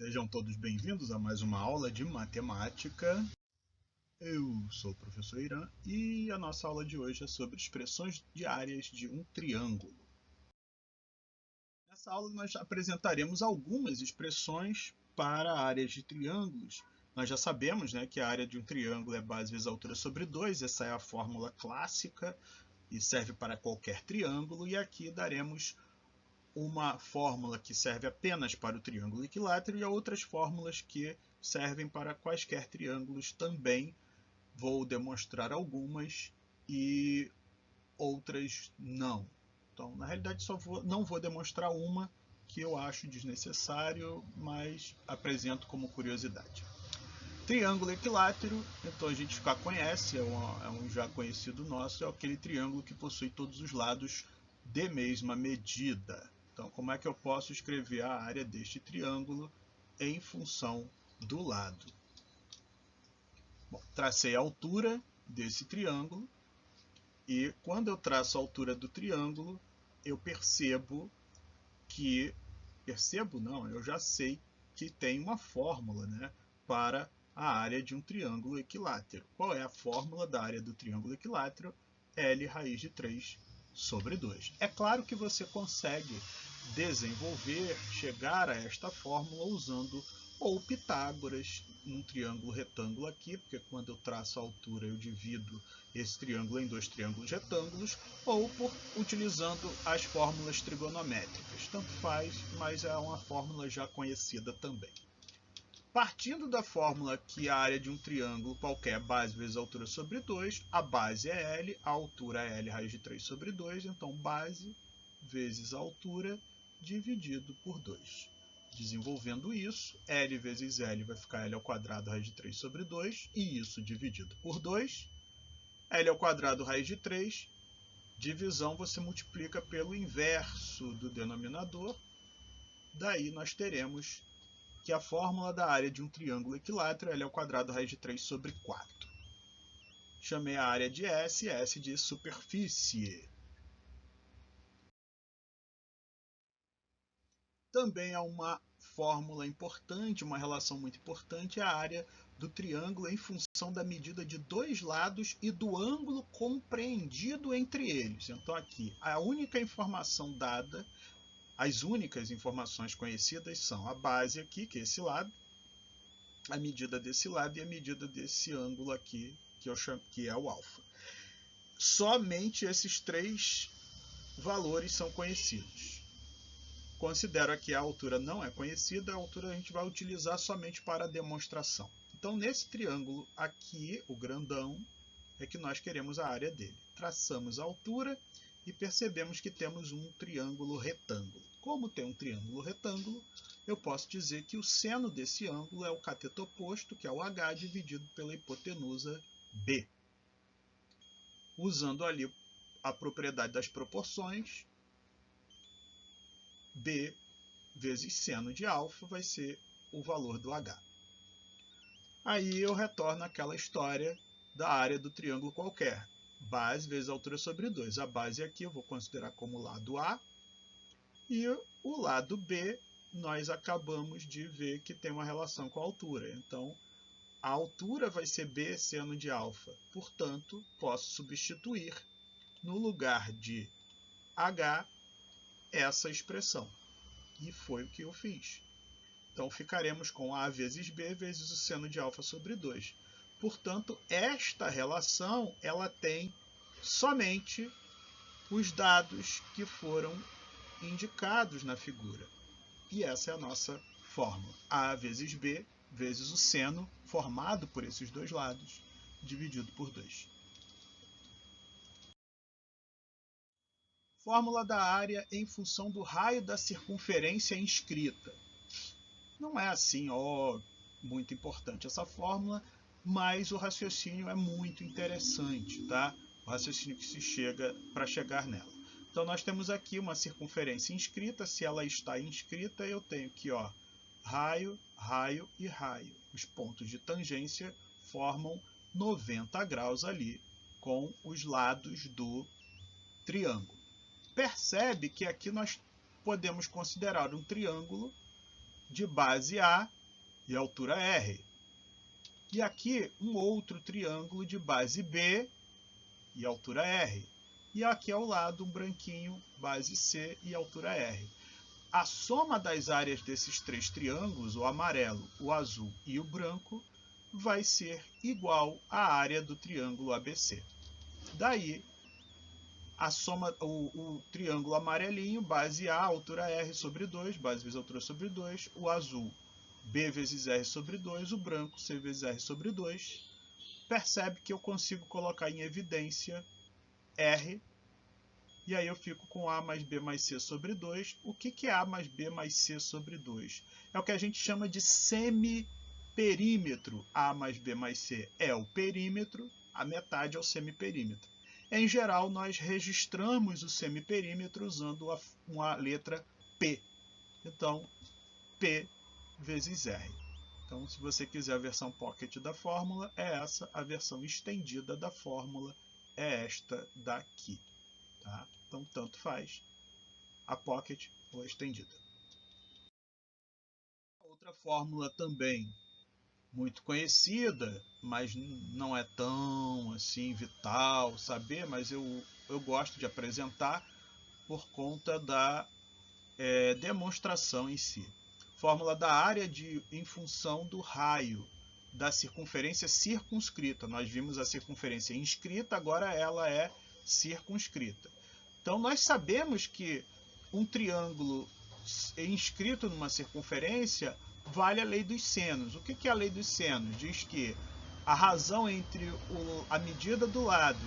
Sejam todos bem-vindos a mais uma aula de matemática. Eu sou o professor Irã e a nossa aula de hoje é sobre expressões de áreas de um triângulo. Nessa aula nós apresentaremos algumas expressões para áreas de triângulos. Nós já sabemos, que a área de um triângulo é base vezes altura sobre 2, essa é a fórmula clássica e serve para qualquer triângulo, e aqui daremos uma fórmula que serve apenas para o triângulo equilátero e outras fórmulas que servem para quaisquer triângulos também. Vou demonstrar algumas e outras não. Então, na realidade, não vou demonstrar uma que eu acho desnecessário, mas apresento como curiosidade. Triângulo equilátero, então a gente já conhece, é um já conhecido nosso, é aquele triângulo que possui todos os lados de mesma medida. Então, como é que eu posso escrever a área deste triângulo em função do lado? Bom, tracei a altura desse triângulo e quando eu traço a altura do triângulo, eu percebo que... eu já sei que tem uma fórmula, para a área de um triângulo equilátero. Qual é a fórmula da área do triângulo equilátero? L raiz de 3 sobre 2. É claro que você consegue desenvolver, chegar a esta fórmula usando ou Pitágoras num triângulo retângulo aqui, porque quando eu traço a altura eu divido esse triângulo em dois triângulos retângulos, ou utilizando as fórmulas trigonométricas. Tanto faz, mas é uma fórmula já conhecida também. Partindo da fórmula que a área de um triângulo qualquer é base vezes altura sobre 2, a base é L, a altura é L raiz de 3 sobre 2, então base vezes a altura dividido por 2. Desenvolvendo isso, L vezes L vai ficar L ao quadrado raiz de 3 sobre 2, e isso dividido por 2, L ao quadrado raiz de 3, divisão você multiplica pelo inverso do denominador, daí nós teremos que a fórmula da área de um triângulo equilátero é L ao quadrado raiz de 3 sobre 4. Chamei a área de S, S de superfície. Também há uma fórmula importante, uma relação muito importante, é a área do triângulo em função da medida de dois lados e do ângulo compreendido entre eles. Então aqui, a única informação dada, as únicas informações conhecidas são a base aqui, que é esse lado, a medida desse lado e a medida desse ângulo aqui, que é o alfa. Somente esses três valores são conhecidos. Considero aqui a altura não é conhecida, a altura a gente vai utilizar somente para a demonstração. Então, nesse triângulo aqui, o grandão, é que nós queremos a área dele. Traçamos a altura e percebemos que temos um triângulo retângulo. Como tem um triângulo retângulo, eu posso dizer que o seno desse ângulo é o cateto oposto, que é o H, dividido pela hipotenusa B. Usando ali a propriedade das proporções, B vezes seno de alfa vai ser o valor do H. Aí eu retorno àquela história da área do triângulo qualquer. Base vezes altura sobre 2. A base aqui eu vou considerar como lado A. E o lado B, nós acabamos de ver que tem uma relação com a altura. Então, a altura vai ser B seno de alfa. Portanto, posso substituir no lugar de H essa expressão. E foi o que eu fiz. Então, ficaremos com A vezes B vezes o seno de alfa sobre 2. Portanto, esta relação ela tem somente os dados que foram indicados na figura. E essa é a nossa fórmula. A vezes B vezes o seno formado por esses dois lados, dividido por 2. Fórmula da área em função do raio da circunferência inscrita. Não é assim, muito importante essa fórmula, mas o raciocínio é muito interessante, tá? O raciocínio que se chega para chegar nela. Então, nós temos aqui uma circunferência inscrita. Se ela está inscrita, eu tenho que, raio, raio e raio. Os pontos de tangência formam 90 graus ali com os lados do triângulo. Percebe que aqui nós podemos considerar um triângulo de base A e altura R. E aqui um outro triângulo de base B e altura R. E aqui ao lado um branquinho, base C e altura R. A soma das áreas desses três triângulos, o amarelo, o azul e o branco, vai ser igual à área do triângulo ABC. Daí, a soma, o triângulo amarelinho, base A, altura R sobre 2, base vezes altura sobre 2, o azul, B vezes R sobre 2, o branco, C vezes R sobre 2. Percebe que eu consigo colocar em evidência R, e aí eu fico com A mais B mais C sobre 2. O que é A mais B mais C sobre 2? É o que a gente chama de semiperímetro. A mais B mais C é o perímetro, a metade é o semiperímetro. Em geral, nós registramos o semiperímetro usando uma letra P. Então, P vezes R. Então, se você quiser a versão pocket da fórmula, é essa. A versão estendida da fórmula é esta daqui. Tá? Então, tanto faz a pocket ou a estendida. Outra fórmula também muito conhecida, mas não é tão assim vital saber, mas eu gosto de apresentar por conta da demonstração em si. Fórmula da área em função do raio da circunferência circunscrita. Nós vimos a circunferência inscrita, agora ela é circunscrita. Então nós sabemos que um triângulo inscrito numa circunferência vale a lei dos senos. O que é a lei dos senos? Diz que a razão entre a medida do lado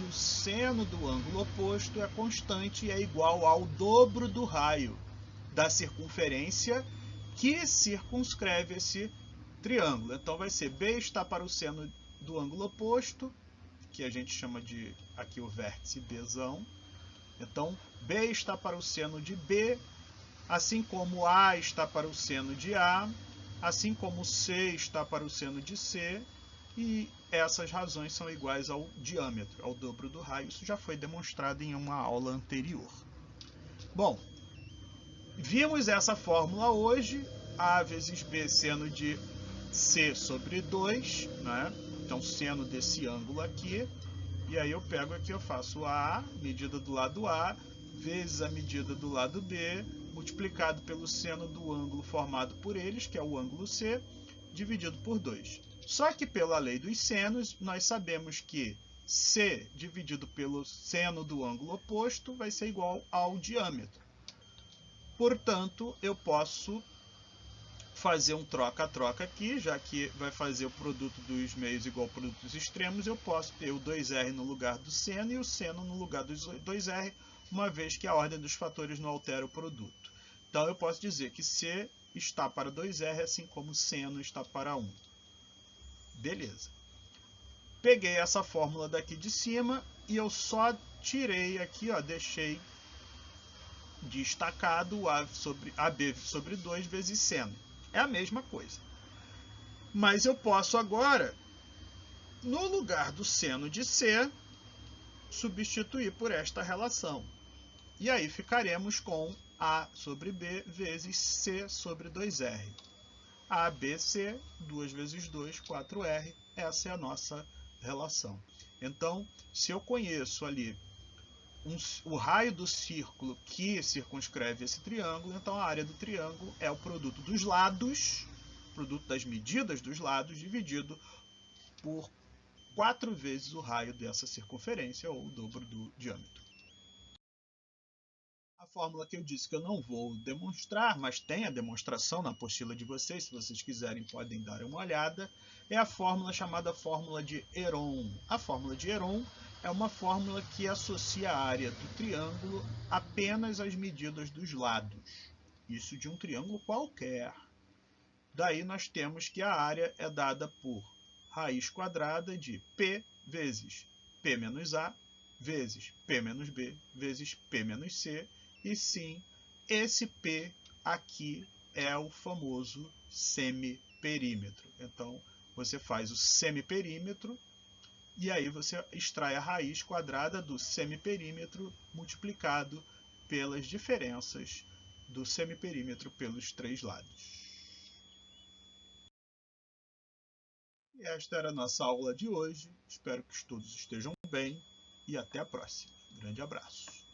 e o seno do ângulo oposto é constante e é igual ao dobro do raio da circunferência que circunscreve esse triângulo. Então vai ser B está para o seno do ângulo oposto, que a gente chama de aqui o vértice Bzão. Então B está para o seno de B, assim como A está para o seno de A, assim como C está para o seno de C, e essas razões são iguais ao diâmetro, ao dobro do raio. Isso já foi demonstrado em uma aula anterior. Bom, vimos essa fórmula hoje, A vezes B seno de C sobre 2, né? Então seno desse ângulo aqui, e aí eu pego aqui, eu faço A, medida do lado A, vezes a medida do lado B, multiplicado pelo seno do ângulo formado por eles, que é o ângulo C, dividido por 2. Só que pela lei dos senos, nós sabemos que C dividido pelo seno do ângulo oposto vai ser igual ao diâmetro. Portanto, eu posso fazer um troca-troca aqui, já que vai fazer o produto dos meios igual ao produto dos extremos, eu posso ter o 2R no lugar do seno e o seno no lugar do 2R, uma vez que a ordem dos fatores não altera o produto. Então eu posso dizer que C está para 2R, assim como seno está para 1. Beleza. Peguei essa fórmula daqui de cima e eu só tirei aqui, ó, deixei destacado AB sobre 2 vezes seno. É a mesma coisa. Mas eu posso agora, no lugar do seno de C, substituir por esta relação. E aí ficaremos com A sobre B vezes C sobre 2R. ABC, 2 vezes 2, 4R. Essa é a nossa relação. Então, se eu conheço ali o raio do círculo que circunscreve esse triângulo, então a área do triângulo é o produto dos lados, produto das medidas dos lados, dividido por 4 vezes o raio dessa circunferência, ou o dobro do diâmetro. A fórmula que eu disse que eu não vou demonstrar, mas tem a demonstração na apostila de vocês, se vocês quiserem podem dar uma olhada, é a fórmula chamada fórmula de Heron. A fórmula de Heron é uma fórmula que associa a área do triângulo apenas às medidas dos lados. Isso de um triângulo qualquer. Daí nós temos que a área é dada por raiz quadrada de P vezes P menos A vezes P menos B vezes P menos C. E sim, esse P aqui é o famoso semiperímetro. Então, você faz o semiperímetro e aí você extrai a raiz quadrada do semiperímetro multiplicado pelas diferenças do semiperímetro pelos três lados. E esta era a nossa aula de hoje. Espero que todos estejam bem e até a próxima. Grande abraço.